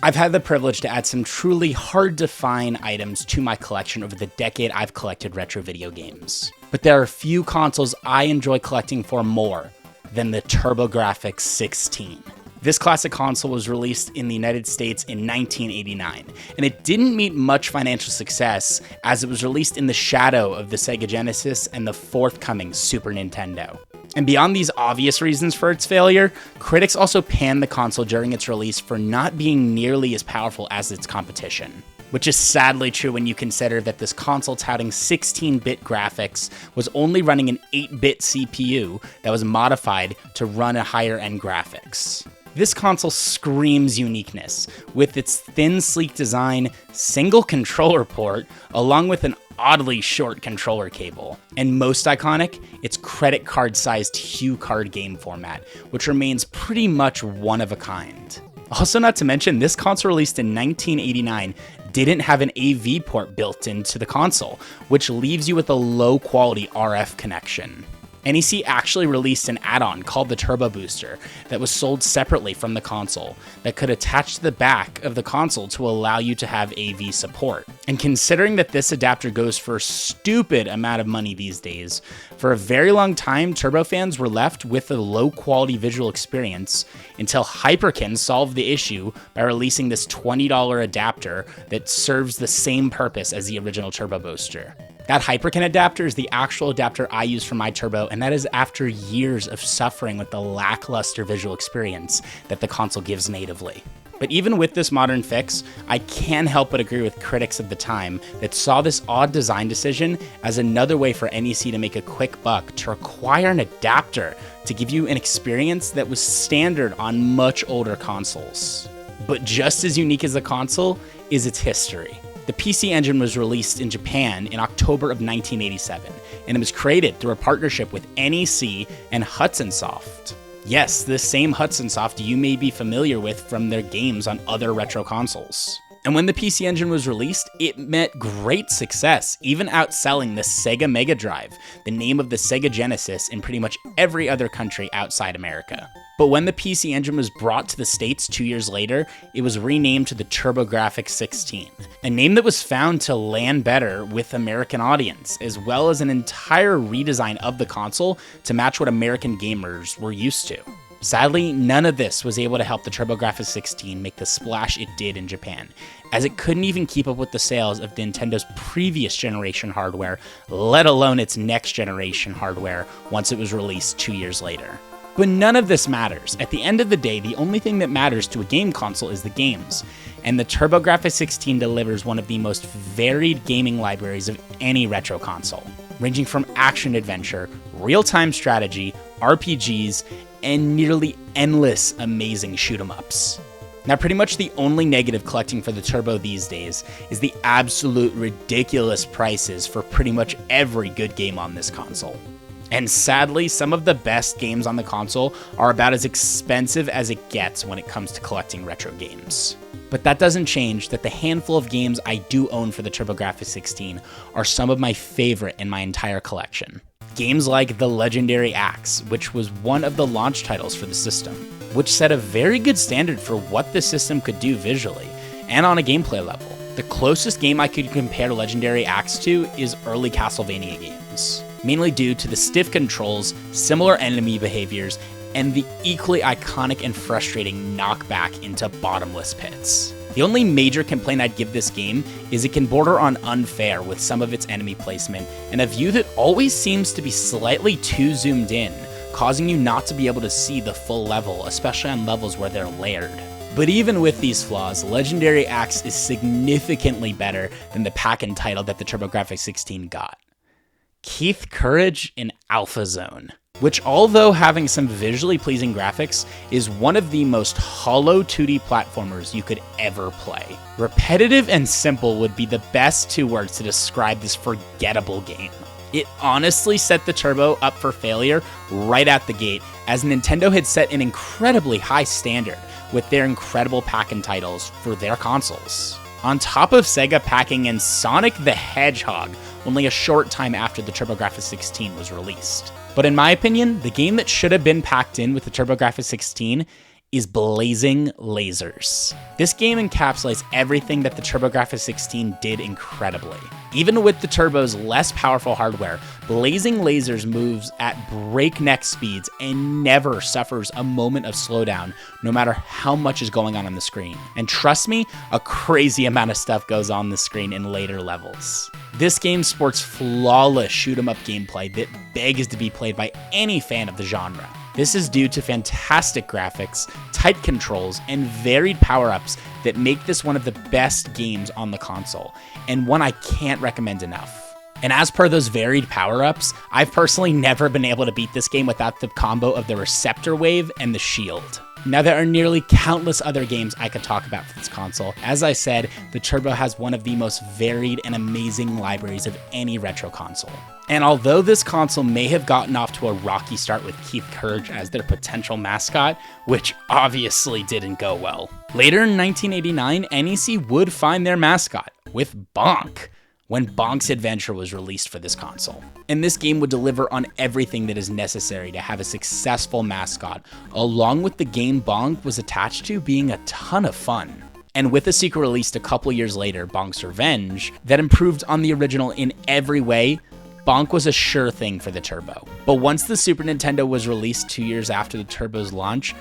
I've had the privilege to add some truly hard-to-find items to my collection over the decade I've collected retro video games. But there are few consoles I enjoy collecting for more than the TurboGrafx-16. This classic console was released in the United States in 1989, and it didn't meet much financial success as it was released in the shadow of the Sega Genesis and the forthcoming Super Nintendo. And beyond these obvious reasons for its failure, critics also panned the console during its release for not being nearly as powerful as its competition. Which is sadly true when you consider that this console touting 16-bit graphics was only running an 8-bit CPU that was modified to run a higher-end graphics. This console screams uniqueness, with its thin, sleek design, single controller port, along with an oddly short controller cable. And most iconic, its credit card-sized Hue card game format, which remains pretty much one of a kind. Also, not to mention, this console released in 1989 didn't have an AV port built into the console, which leaves you with a low-quality RF connection. NEC actually released an add-on called the Turbo Booster that was sold separately from the console that could attach to the back of the console to allow you to have AV support. And considering that this adapter goes for a stupid amount of money these days, for a very long time Turbo fans were left with a low-quality visual experience until Hyperkin solved the issue by releasing this $20 adapter that serves the same purpose as the original Turbo Booster. That Hyperkin adapter is the actual adapter I use for my Turbo, and that is after years of suffering with the lackluster visual experience that the console gives natively. But even with this modern fix, I can't help but agree with critics of the time that saw this odd design decision as another way for NEC to make a quick buck to require an adapter to give you an experience that was standard on much older consoles. But just as unique as the console is its history. The PC Engine was released in Japan in October of 1987, and it was created through a partnership with NEC and Hudson Soft. Yes, this same Hudson Soft you may be familiar with from their games on other retro consoles. And when the PC Engine was released, it met great success, even outselling the Sega Mega Drive, the name of the Sega Genesis in pretty much every other country outside America. But when the PC Engine was brought to the States 2 years later, it was renamed to the TurboGrafx-16, a name that was found to land better with American audience, as well as an entire redesign of the console to match what American gamers were used to. Sadly, none of this was able to help the TurboGrafx-16 make the splash it did in Japan, as it couldn't even keep up with the sales of Nintendo's previous generation hardware, let alone its next generation hardware once it was released 2 years later. But none of this matters. At the end of the day, the only thing that matters to a game console is the games, and the TurboGrafx-16 delivers one of the most varied gaming libraries of any retro console, ranging from action-adventure, real-time strategy, RPGs, and nearly endless amazing shoot-'em-ups. Now, pretty much the only negative collecting for the Turbo these days is the absolute ridiculous prices for pretty much every good game on this console. And sadly, some of the best games on the console are about as expensive as it gets when it comes to collecting retro games. But that doesn't change that the handful of games I do own for the TurboGrafx-16 are some of my favorite in my entire collection. Games like the legendary Axe, which was one of the launch titles for the system, which set a very good standard for what the system could do visually, and on a gameplay level. The closest game I could compare Legendary Axe to is early Castlevania games, mainly due to the stiff controls, similar enemy behaviors, and the equally iconic and frustrating knockback into bottomless pits. The only major complaint I'd give this game is it can border on unfair with some of its enemy placement, and a view that always seems to be slightly too zoomed in, causing you not to be able to see the full level, especially on levels where they're layered. But even with these flaws, Legendary Axe is significantly better than the pack-in title that the TurboGrafx-16 got. Keith Courage in Alpha Zone, which, although having some visually pleasing graphics, is one of the most hollow 2D platformers you could ever play. Repetitive and simple would be the best two words to describe this forgettable game. It honestly set the Turbo up for failure right out the gate, as Nintendo had set an incredibly high standard with their incredible pack-in titles for their consoles. On top of Sega packing in Sonic the Hedgehog only a short time after the TurboGrafx-16 was released. But in my opinion, the game that should have been packed in with the TurboGrafx-16 is Blazing Lasers. This game encapsulates everything that the TurboGrafx-16 did incredibly. Even with the Turbo's less powerful hardware, Blazing Lasers moves at breakneck speeds and never suffers a moment of slowdown, no matter how much is going on the screen. And trust me, a crazy amount of stuff goes on the screen in later levels. This game sports flawless shoot-'em-up gameplay that begs to be played by any fan of the genre. This is due to fantastic graphics, tight controls, and varied power-ups that make this one of the best games on the console, and one I can't recommend enough. And as per those varied power-ups, I've personally never been able to beat this game without the combo of the Receptor Wave and the Shield. Now, there are nearly countless other games I could talk about for this console. As I said, the Turbo has one of the most varied and amazing libraries of any retro console. And although this console may have gotten off to a rocky start with Keith Courage as their potential mascot, which obviously didn't go well, later in 1989, NEC would find their mascot with Bonk, when Bonk's Adventure was released for this console. And this game would deliver on everything that is necessary to have a successful mascot, along with the game Bonk was attached to being a ton of fun. And with a sequel released a couple years later, Bonk's Revenge, that improved on the original in every way, Bonk was a sure thing for the Turbo. But once the Super Nintendo was released 2 years after the Turbo's launch,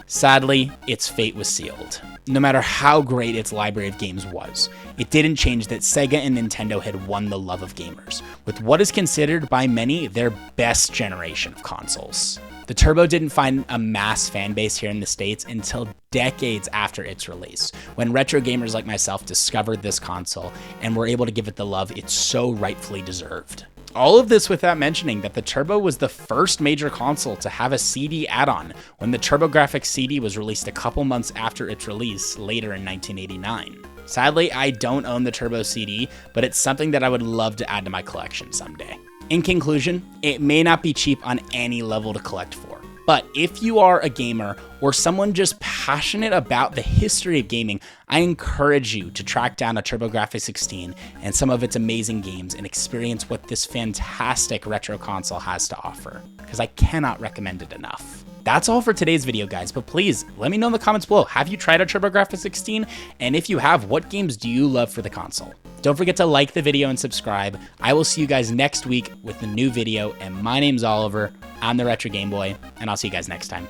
sadly, its fate was sealed. No matter how great its library of games was, it didn't change that Sega and Nintendo had won the love of gamers, with what is considered by many their best generation of consoles. The Turbo didn't find a mass fan base here in the States until decades after its release, when retro gamers like myself discovered this console and were able to give it the love it so rightfully deserved. All of this without mentioning that the Turbo was the first major console to have a CD add-on when the TurboGrafx CD was released a couple months after its release later in 1989. Sadly, I don't own the Turbo CD, but it's something that I would love to add to my collection someday. In conclusion, it may not be cheap on any level to collect for, but if you are a gamer or someone just passionate about the history of gaming, I encourage you to track down a TurboGrafx-16 and some of its amazing games and experience what this fantastic retro console has to offer, because I cannot recommend it enough. That's all for today's video, guys, but please let me know in the comments below, have you tried a TurboGrafx-16? And if you have, what games do you love for the console? Don't forget to like the video and subscribe. I will see you guys next week with a new video, and my name's Oliver. I'm the Retro Game Boy, and I'll see you guys next time.